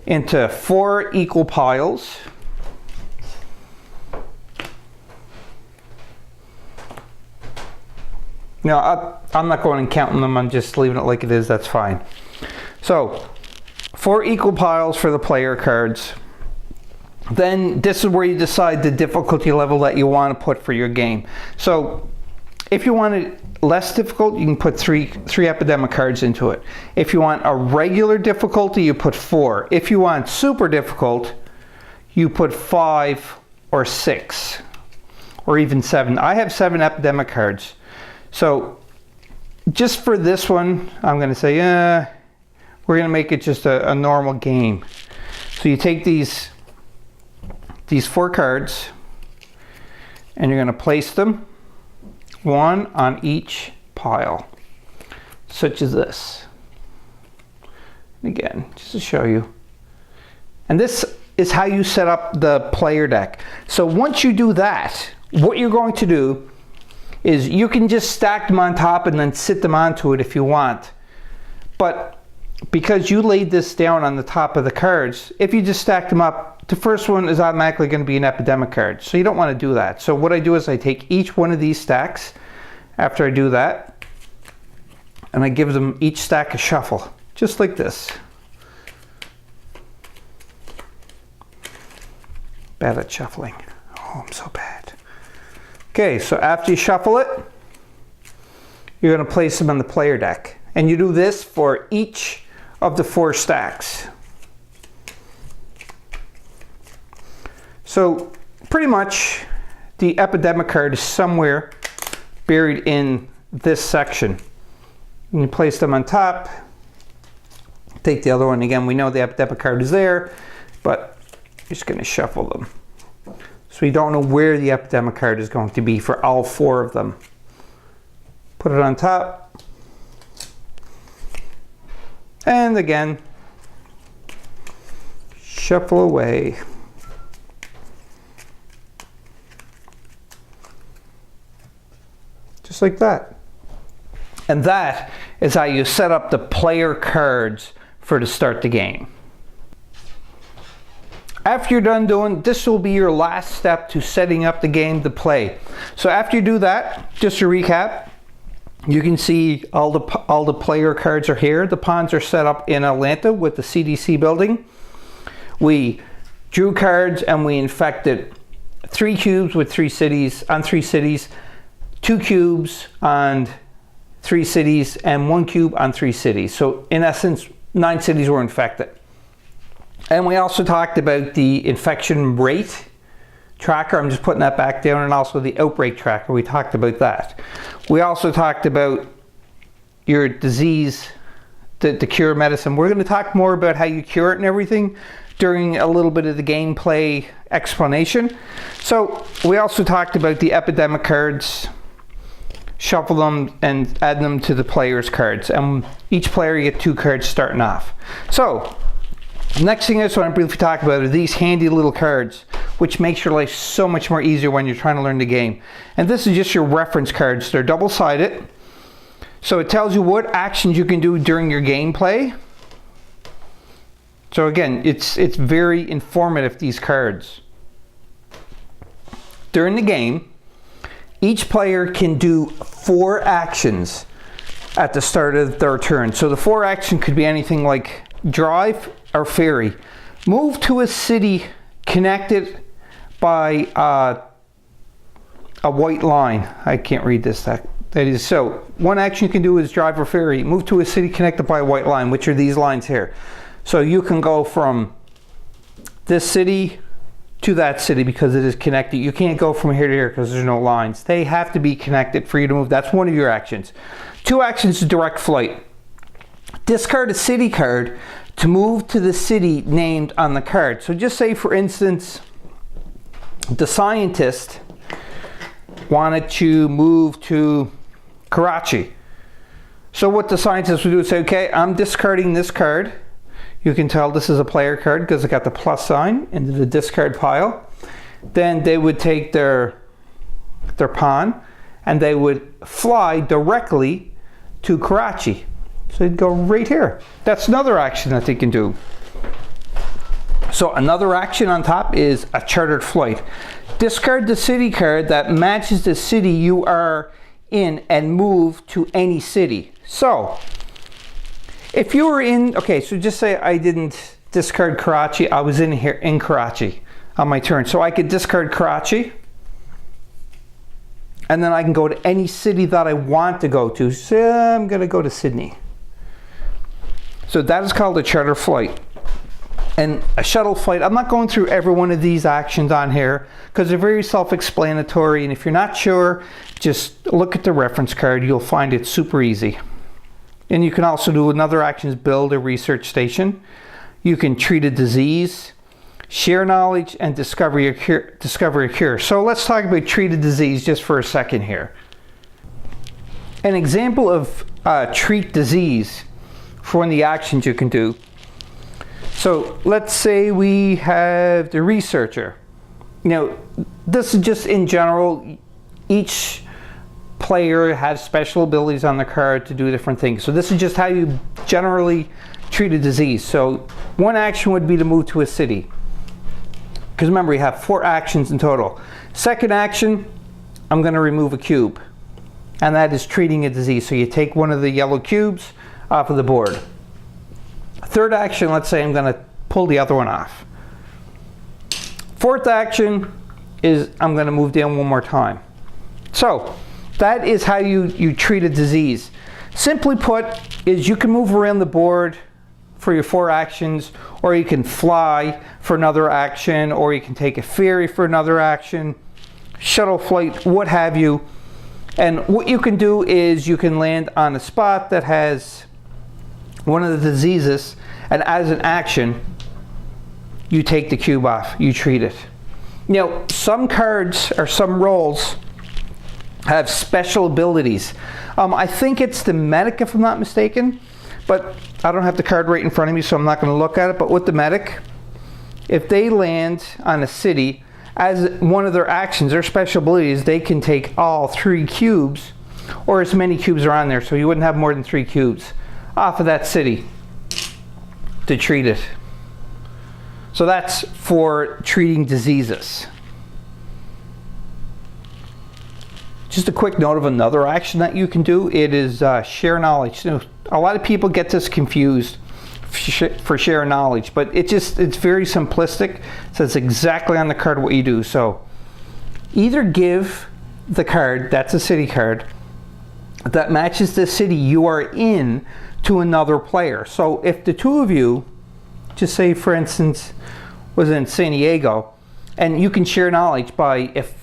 into 4 equal piles. Now, I'm not going and counting them, I'm just leaving it like it is, that's fine. So, 4 equal piles for the player cards. Then this is where you decide the difficulty level that you want to put for your game. So, if you want it less difficult, you can put 3 epidemic cards into it. If you want a regular difficulty, you put 4. If you want super difficult, you put 5 or 6 or even 7. I have 7 epidemic cards. So just for this one, I'm going to say, we're going to make it just a normal game. So you take these 4 cards and you're going to place them 1 on each pile, such as this. Again, just to show you. And this is how you set up the player deck. So once you do that, what you're going to do is you can just stack them on top and then sit them onto it if you want. But because you laid this down on the top of the cards, if you just stack them up, the first one is automatically going to be an epidemic card. So you don't want to do that. So what I do is I take each one of these stacks after I do that, and I give them each stack a shuffle, just like this. Bad at shuffling. Oh, I'm so bad. Okay, so after you shuffle it, you're going to place them on the player deck. And you do this for each of the 4 stacks. So pretty much the epidemic card is somewhere buried in this section. You place them on top, take the other one. Again, we know the epidemic card is there, but you're just going to shuffle them. So you don't know where the epidemic card is going to be for all 4 of them. Put it on top. And again, shuffle away. Just like that. And that is how you set up the player cards for to start the game. After you're done doing, this will be your last step to setting up the game to play. So after you do that, just to recap, you can see all the player cards are here. The pawns are set up in Atlanta with the CDC building. We drew cards and we infected 3 cubes with 3 cities, 2 cubes on 3 cities, and 1 cube on 3 cities. So in essence, 9 cities were infected. And we also talked about the infection rate tracker. I'm just putting that back down, and also the outbreak tracker. We talked about that. We also talked about your disease, the cure medicine. We're going to talk more about how you cure it and everything during a little bit of the gameplay explanation. So we also talked about the epidemic cards, shuffle them and add them to the player's cards. And each player you get 2 cards starting off. So next thing I just want to briefly talk about are these handy little cards, which makes your life so much more easier when you're trying to learn the game. And this is just your reference cards. They're double-sided. So it tells you what actions you can do during your gameplay. So again, it's very informative, these cards. During the game, each player can do 4 actions at the start of their turn. So the 4 action could be anything like drive or ferry, move to a city connected by a white line. I can't read this. That is, so one action you can do is drive or ferry, move to a city connected by a white line, which are these lines here. So you can go from this city to that city because it is connected. You can't go from here to here because there's no lines. They have to be connected for you to move. That's one of your actions. 2 actions is direct flight. Discard a city card to move to the city named on the card. So just say, for instance, the scientist wanted to move to Karachi. So what the scientist would do is say, okay, I'm discarding this card. You can tell this is a player card because it got the plus sign into the discard pile. Then they would take their pawn and they would fly directly to Karachi. So they'd go right here. That's another action that they can do. So another action on top is a chartered flight. Discard the city card that matches the city you are in and move to any city. So if you were in, okay, so just say I didn't discard Karachi, I was in here in Karachi on my turn. So I could discard Karachi, and then I can go to any city that I want to go to. So I'm gonna go to Sydney. So that is called a charter flight. And a shuttle flight, I'm not going through every one of these actions on here because they're very self-explanatory, and if you're not sure, just look at the reference card. You'll find it super easy. And you can also do another action is build a research station. You can treat a disease, share knowledge, and discover a cure. So let's talk about treat a disease just for a second here. An example of treat disease for one of the actions you can do. So let's say we have the researcher. Now, this is just in general, each player has special abilities on the card to do different things. So this is just how you generally treat a disease. So one action would be to move to a city. Because remember, you have 4 actions in total. Second action, I'm going to remove a cube. And that is treating a disease. So you take one of the yellow cubes off of the board. Third action, let's say I'm going to pull the other one off. Fourth action is I'm going to move down one more time. So that is how you treat a disease. Simply put, is you can move around the board for your 4 actions, or you can fly for another action, or you can take a ferry for another action, shuttle flight, what have you. And what you can do is you can land on a spot that has one of the diseases, and as an action, you take the cube off, you treat it. Now, some cards or some rolls have special abilities. I think it's the medic, if I'm not mistaken, but I don't have the card right in front of me, so I'm not going to look at it. But with the medic, if they land on a city, as one of their actions, their special abilities, they can take all 3 cubes, or as many cubes are on there, so you wouldn't have more than 3 cubes, off of that city to treat it. So that's for treating diseases. Just a quick note of another action that you can do. It is share knowledge. You know, a lot of people get this confused for share knowledge, but it's very simplistic. It says exactly on the card what you do. So either give the card, that's a city card, that matches the city you are in to another player. So if the 2 of you, just say for instance, was in San Diego, and you can share knowledge by, if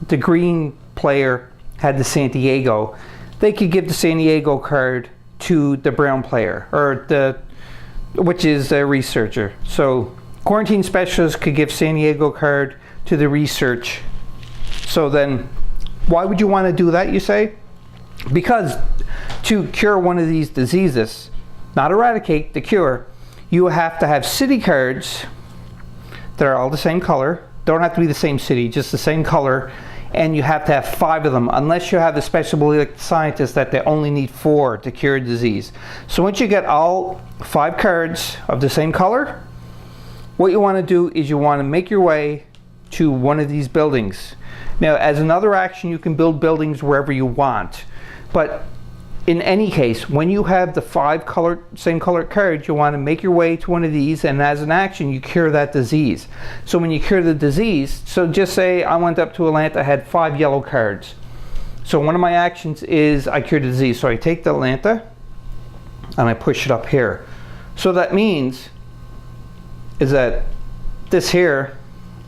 the green player had the San Diego, they could give the San Diego card to the brown player, or which is the researcher. So quarantine specialist could give San Diego card to the research. So then why would you want to do that, you say? Because to cure one of these diseases, not eradicate, the cure, you have to have city cards that are all the same color. Don't have to be the same city, just the same color. And you have to have 5 of them, unless you have the special ability like the scientists that they only need 4 to cure a disease. So once you get all 5 cards of the same color, what you want to do is you want to make your way to one of these buildings. Now, as another action, you can build buildings wherever you want. But in any case, when you have the 5 same colored cards, you want to make your way to one of these, and as an action, you cure that disease. So when you cure the disease, so just say I went up to Atlanta, I had 5 yellow cards. So one of my actions is I cure the disease. So I take the Atlanta and I push it up here. So that means is that this here,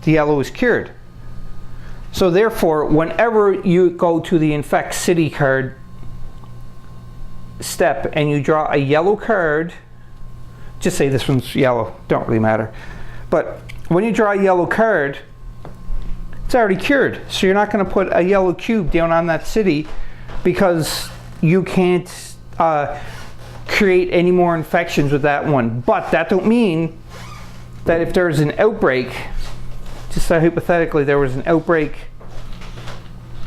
the yellow is cured. So therefore, whenever you go to the infect city card step and you draw a yellow card, just say this one's yellow, don't really matter, but when you draw a yellow card, it's already cured. So you're not going to put a yellow cube down on that city, because you can't create any more infections with that one. But that don't mean that if there's an outbreak, just say hypothetically there was an outbreak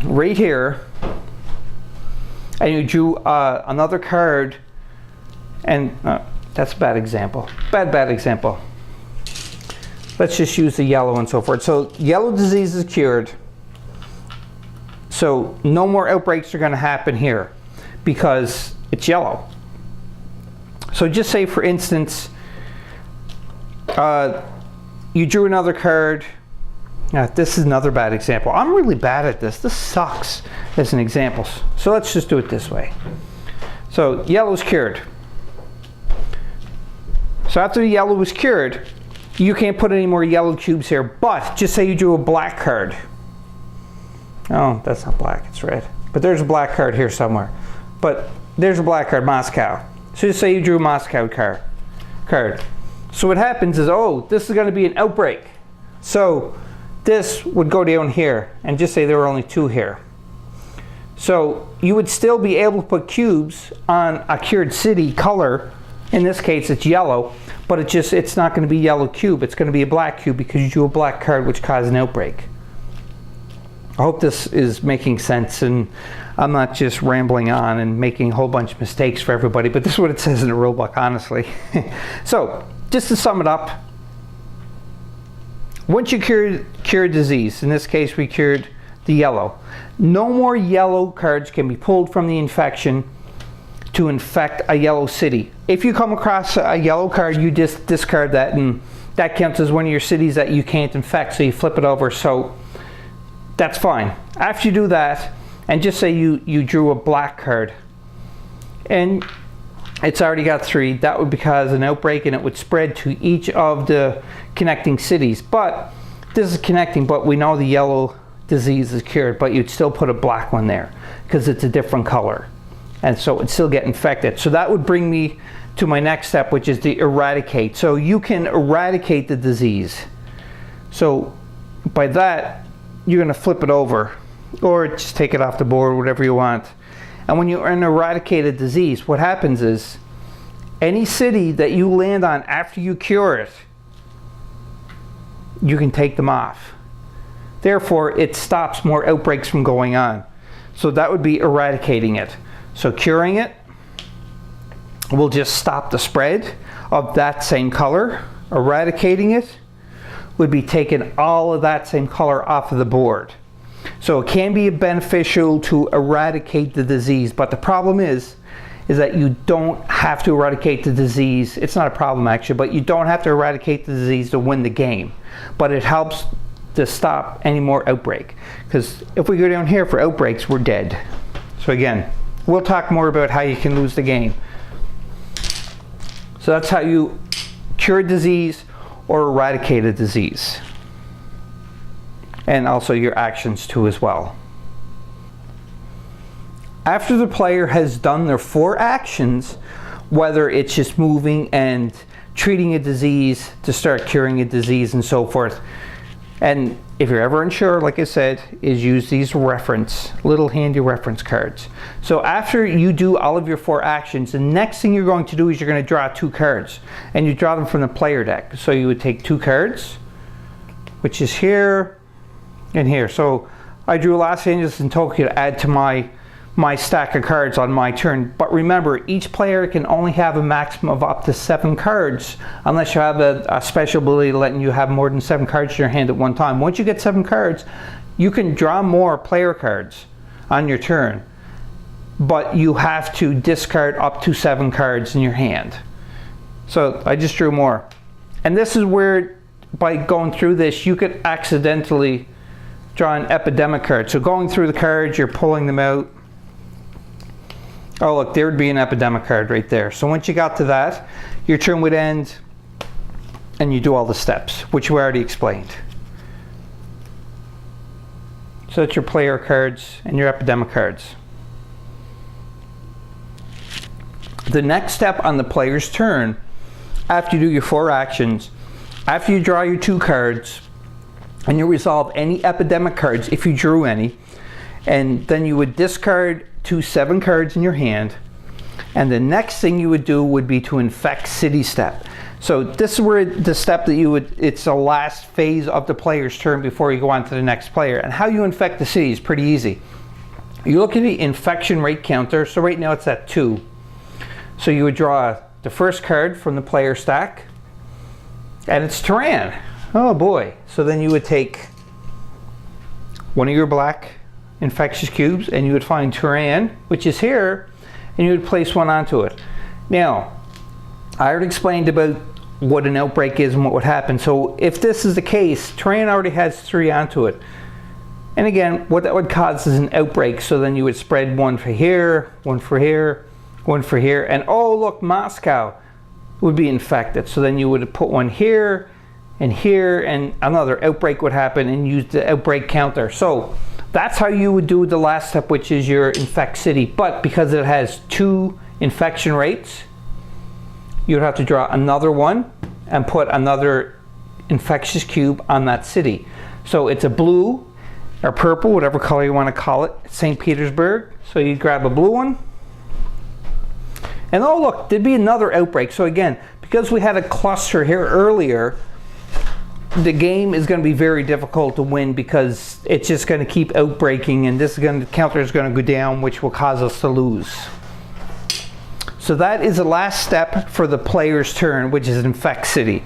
right here, and you drew another card, and that's a bad example. Bad example. Let's just use the yellow and so forth. So yellow disease is cured. So no more outbreaks are going to happen here because it's yellow. So just say, for instance, you drew another card. Now, this is another bad example. I'm really bad at this. This sucks as an example. So let's just do it this way. So yellow's cured. So after the yellow was cured, you can't put any more yellow cubes here. But just say you drew a black card. Oh, that's not black, it's red. But there's a black card here somewhere. But there's a black card, Moscow. So just say you drew a Moscow card. So what happens is, oh, this is going to be an outbreak. So this would go down here, and just say there were only 2 here. So you would still be able to put cubes on a cured city color. In this case, it's yellow, but it's not going to be yellow cube. It's going to be a black cube because you drew a black card which caused an outbreak. I hope this is making sense, and I'm not just rambling on and making a whole bunch of mistakes for everybody, but this is what it says in the rulebook, honestly. So just to sum it up, once you cure disease, in this case we cured the yellow, no more yellow cards can be pulled from the infection to infect a yellow city. If you come across a yellow card, you just discard that, and that counts as one of your cities that you can't infect, so you flip it over. So that's fine. After you do that, and just say you drew a black card, and it's already got 3, that would cause an outbreak, and it would spread to each of the connecting cities. But this is connecting, but we know the yellow disease is cured, but you'd still put a black one there because it's a different color, and so it'd still get infected. So that would bring me to my next step, which is to eradicate. So you can eradicate the disease. So by that, you're going to flip it over, or just take it off the board, whatever you want. And when you're in eradicated disease, what happens is any city that you land on after you cure it, you can take them off. Therefore, it stops more outbreaks from going on. So that would be eradicating it. So curing it will just stop the spread of that same color. Eradicating it would be taking all of that same color off of the board. So it can be beneficial to eradicate the disease, but the problem is that you don't have to eradicate the disease. It's not a problem actually, but you don't have to eradicate the disease to win the game. But it helps to stop any more outbreak. Because if we go down here for outbreaks, we're dead. So again, we'll talk more about how you can lose the game. So that's how you cure a disease or eradicate a disease. And also your actions too as well. After the player has done their 4 actions, whether it's just moving and treating a disease to start curing a disease and so forth, and if you're ever unsure, like I said, is use these little handy reference cards. So after you do all of your 4 actions, the next thing you're going to do is you're going to draw 2 cards, and you draw them from the player deck. So you would take 2 cards, which is here and here. So I drew Los Angeles and Tokyo to add to my stack of cards on my turn. But remember, each player can only have a maximum of up to 7 cards unless you have a special ability letting you have more than 7 cards in your hand at one time. Once you get 7 cards, you can draw more player cards on your turn, but you have to discard up to 7 cards in your hand. So I just drew more. And this is where, by going through this, you could accidentally draw an epidemic card. So going through the cards, you're pulling them out. Oh look, there would be an epidemic card right there. So once you got to that, your turn would end and you do all the steps, which we already explained. So that's your player cards and your epidemic cards. The next step on the player's turn, after you do your 4 actions, after you draw your 2 cards, and you resolve any epidemic cards if you drew any, and then you would discard 2 7 cards in your hand, and the next thing you would do would be to infect city step. So this is where the step that it's the last phase of the player's turn before you go on to the next player. And how you infect the city is pretty easy. You look at the infection rate counter. So right now it's at 2. So you would draw the first card from the player stack, and it's Tehran. Oh boy. So then you would take one of your black infectious cubes and you would find Tehran, which is here, and you would place one onto it. Now, I already explained about what an outbreak is and what would happen. So if this is the case, Tehran already has 3 onto it. And again, what that would cause is an outbreak. So then you would spread one for here, one for here, one for here, and oh look, Moscow would be infected. So then you would put one here, and another outbreak would happen and use the outbreak counter. So that's how you would do the last step, which is your infect city. But because it has 2 infection rates, you'd have to draw another one and put another infectious cube on that city. So it's a blue or purple, whatever color you want to call it, St. Petersburg. So you grab a blue one. And oh look, there'd be another outbreak. So again, because we had a cluster here earlier, the game is going to be very difficult to win because it's just going to keep outbreaking, and the counter is going to go down, which will cause us to lose. So that is the last step for the player's turn, which is infect city.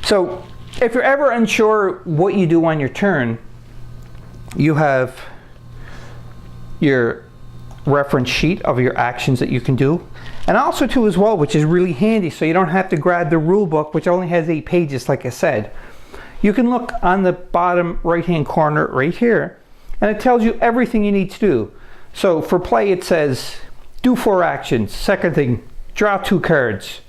So if you're ever unsure what you do on your turn, you have your reference sheet of your actions that you can do. And also too as well, which is really handy, so you don't have to grab the rule book, which only has 8 pages like I said. You can look on the bottom right hand corner right here, and it tells you everything you need to do. So for play it says, do 4 actions. Second thing, draw 2 cards.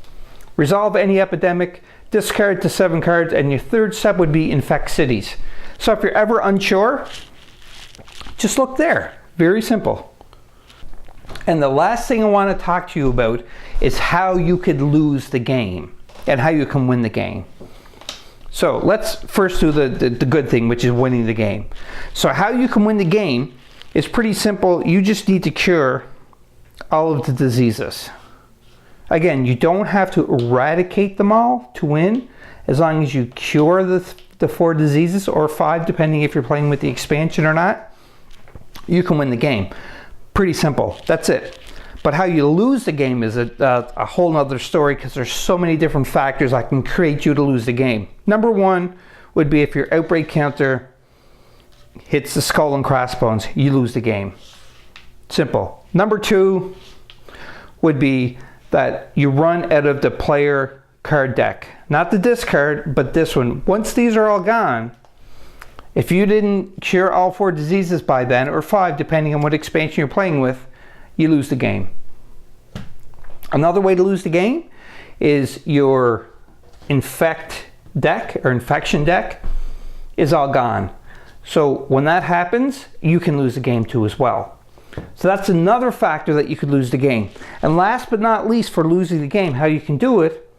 Resolve any epidemic, discard to 7 cards, and your third step would be infect cities. So if you're ever unsure, just look there. Very simple. And the last thing I want to talk to you about is how you could lose the game and how you can win the game. So let's first do the good thing, which is winning the game. So how you can win the game is pretty simple. You just need to cure all of the diseases. Again, you don't have to eradicate them all to win, as long as you cure the 4 diseases, or 5 depending if you're playing with the expansion or not. You can win the game. Pretty simple. That's it. But how you lose the game is a whole nother story, because there's so many different factors that can create you to lose the game. Number 1 would be if your outbreak counter hits the skull and crossbones, you lose the game. Simple. Number 2 would be that you run out of the player card deck. Not the discard, but this one. Once these are all gone, if you didn't cure all 4 diseases by then, or 5 depending on what expansion you're playing with, you lose the game. Another way to lose the game is your infect deck or infection deck is all gone. So when that happens, you can lose the game too as well. So that's another factor that you could lose the game. And last but not least, for losing the game, how you can do it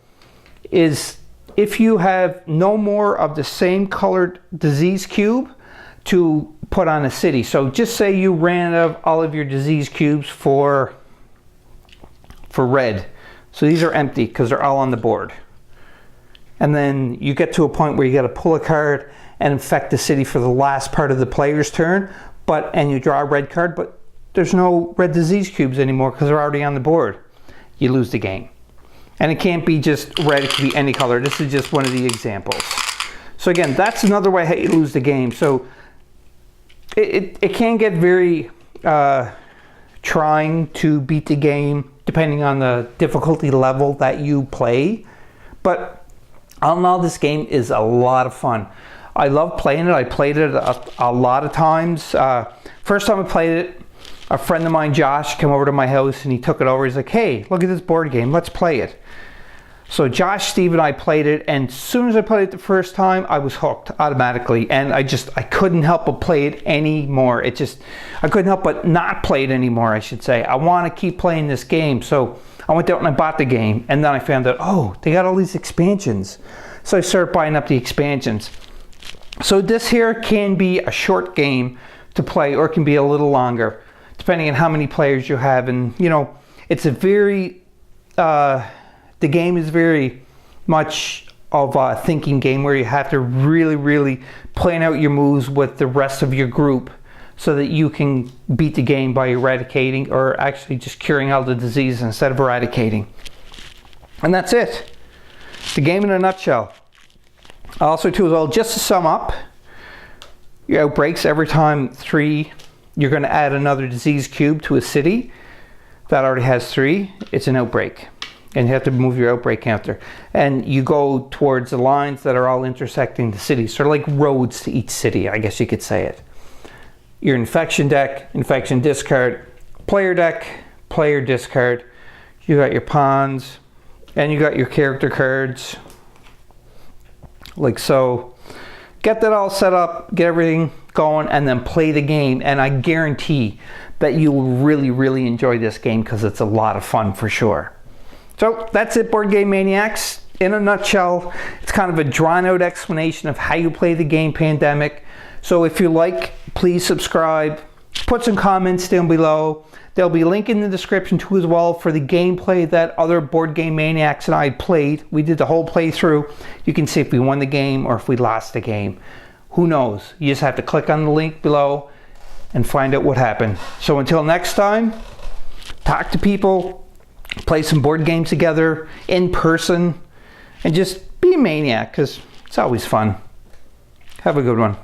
is if you have no more of the same colored disease cube to put on a city. So just say you ran out of all of your disease cubes for red. So these are empty because they're all on the board. And then you get to a point where you got to pull a card and infect the city for the last part of the player's turn, and you draw a red card, but there's no red disease cubes anymore because they're already on the board. You lose the game. And it can't be just red, it can be any color. This is just one of the examples. So again, that's another way how you lose the game. So it can get very trying to beat the game depending on the difficulty level that you play. But all in all, this game is a lot of fun. I love playing it. I played it a lot of times. First time I played it, a friend of mine, Josh, came over to my house and he took it over. He's like, hey, look at this board game. Let's play it. So Josh, Steve, and I played it. And as soon as I played it the first time, I was hooked automatically. And I couldn't help but play it anymore. I couldn't help but not play it anymore, I should say. I want to keep playing this game. So I went out and I bought the game. And then I found out, oh, they got all these expansions. So I started buying up the expansions. So this here can be a short game to play, or it can be a little longer, depending on how many players you have. And you know, it's a very the game is very much of a thinking game where you have to really plan out your moves with the rest of your group so that you can beat the game by eradicating, or actually just curing all the disease instead of eradicating. And that's it. The game in a nutshell. Also too as well, just to sum up, your outbreaks, every time 3, you're going to add another disease cube to a city that already has 3. It's an outbreak, and you have to move your outbreak counter. And you go towards the lines that are all intersecting the city, sort of like roads to each city, I guess you could say it. Your infection deck, infection discard, player deck, player discard. You got your pawns, and you got your character cards, like so. Get that all set up, get everything going, and then play the game. And I guarantee that you will really enjoy this game because it's a lot of fun for sure. So that's it, Board Game Maniacs. In a nutshell, it's kind of a drawn out explanation of how you play the game Pandemic. So if you like, please subscribe, put some comments down below. There'll be a link in the description too as well for the gameplay that other Board Game Maniacs and I played. We did the whole playthrough. You can see if we won the game or if we lost the game. Who knows? You just have to click on the link below and find out what happened. So until next time, talk to people, play some board games together in person, and just be a maniac because it's always fun. Have a good one.